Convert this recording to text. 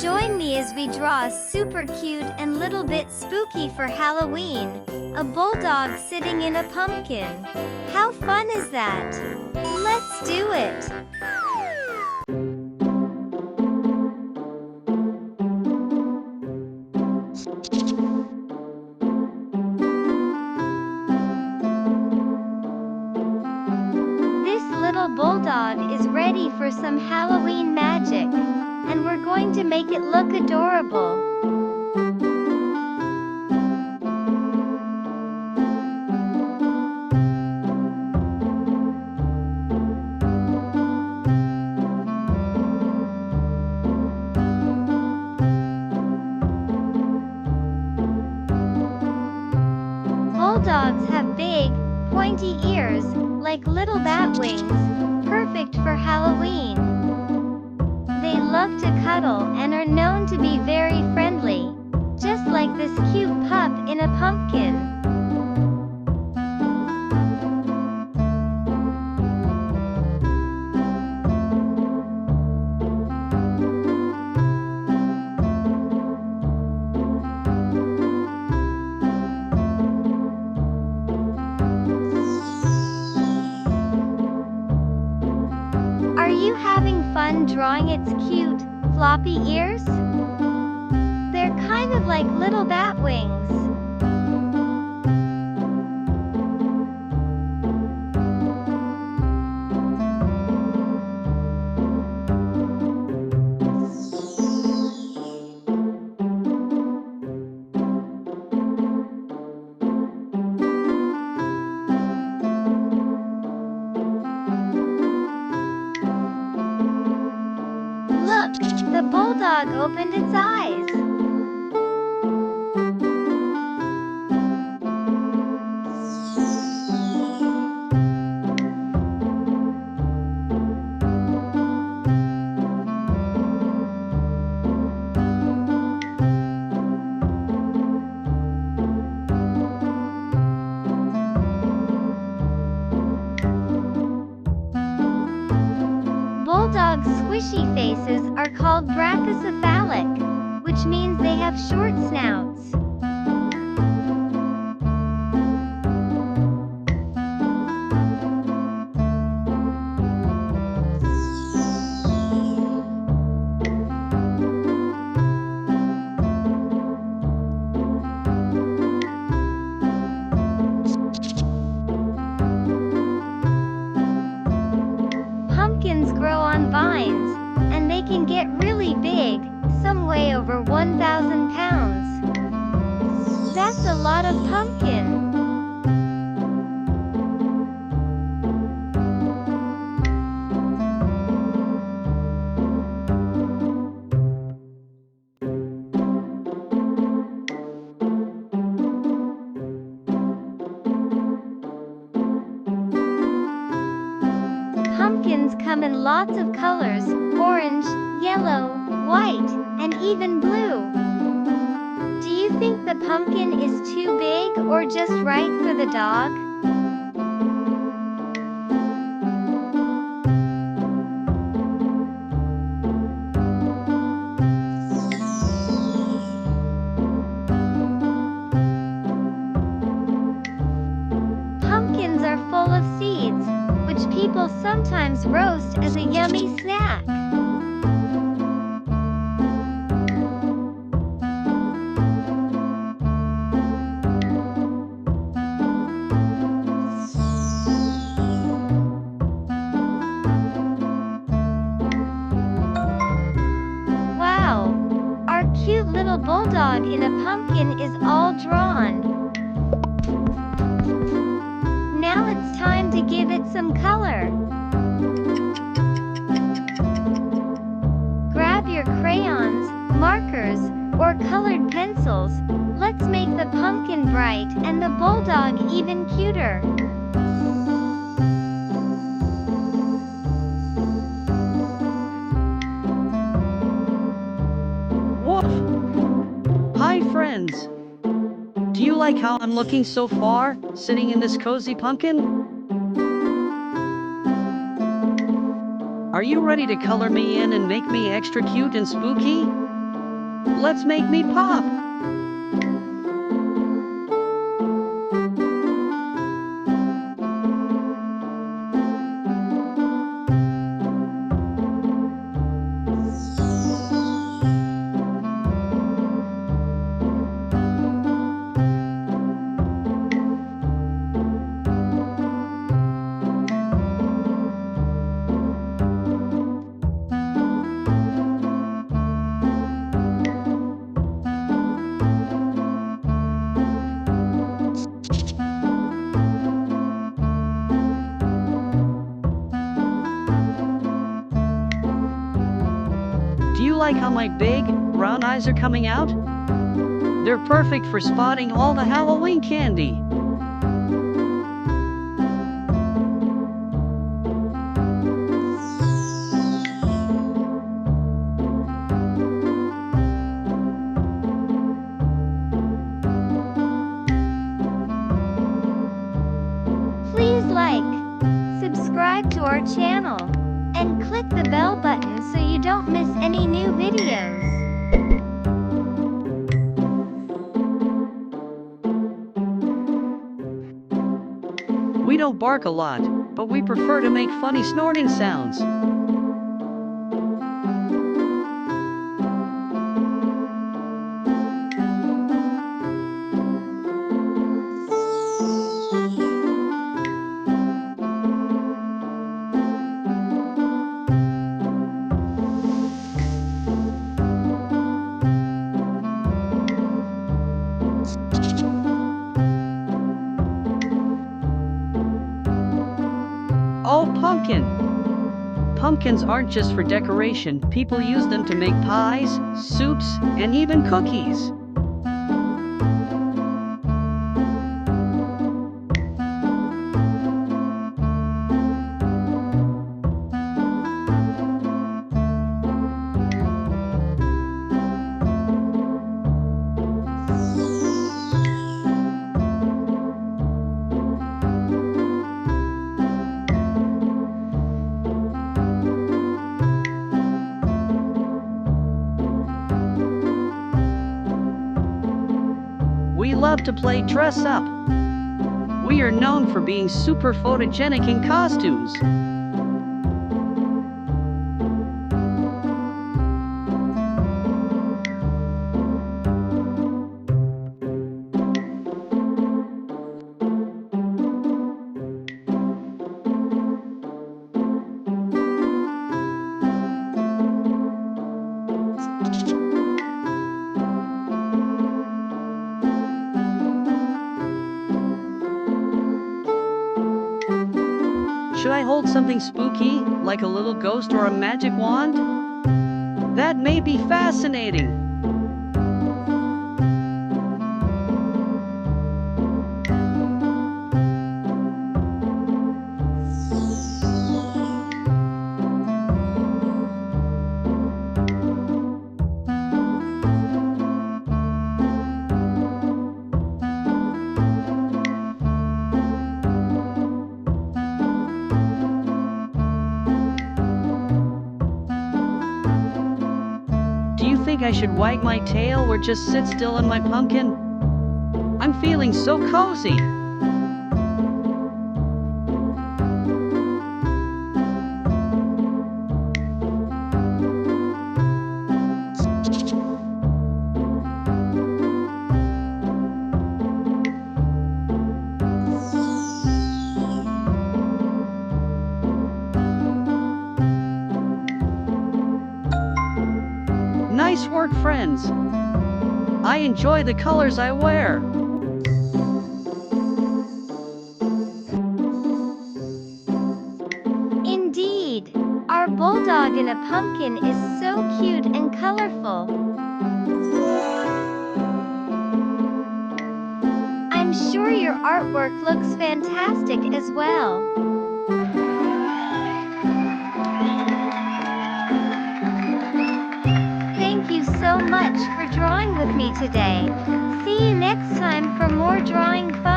Join me as we draw a super cute and little bit spooky for Halloween, a bulldog sitting in a pumpkin. How fun is that? Let's do it! This little bulldog is ready for some Halloween magic, and we're going to make it look adorable. Bulldogs have big, pointy ears, like little bat wings, perfect for Halloween. They love to cuddle and are known to be very friendly, just like this cute pup in a pumpkin. Are you having fun drawing its cute, floppy ears? They're kind of like little bat wings. Look, the bulldog opened its eyes. Bulldog's squishy faces are called brachycephalic, which means they have short snouts. Pumpkins grow on vines, and they can get really big, some weigh over 1,000 pounds. That's a lot of pumpkin. Pumpkins come in lots of colors: orange, yellow, white, and even blue. Do you think the pumpkin is too big or just right for the dog? Pumpkins are full of seeds, which people sometimes roast as a yummy snack. Wow! Our cute little bulldog in a pumpkin is all drawn. Now it's time to give it some color. Grab your crayons, markers, or colored pencils. Let's make the pumpkin bright and the bulldog even cuter. Woof! Hi friends! Do you like how I'm looking so far, sitting in this cozy pumpkin? Are you ready to color me in and make me extra cute and spooky? let's make me pop. Do you like how my big, brown eyes are coming out? They're perfect for spotting all the Halloween candy. Please like, subscribe to our channel, and click the bell button so you don't miss any new videos. We don't bark a lot, but we prefer to make funny snorting sounds. Oh, pumpkin! Pumpkins aren't just for decoration, people use them to make pies, soups, and even cookies. We love to play dress up. We are known for being super photogenic in costumes. Should I hold something spooky, like a little ghost or a magic wand? That may be fascinating. Do you think I should wag my tail or just sit still on my pumpkin? I'm feeling so cozy. Nice work, friends. I enjoy the colors I wear. Indeed, our bulldog in a pumpkin is so cute and colorful. I'm sure your artwork looks fantastic as well. Thank you so much for drawing with me today. See you next time for more drawing fun.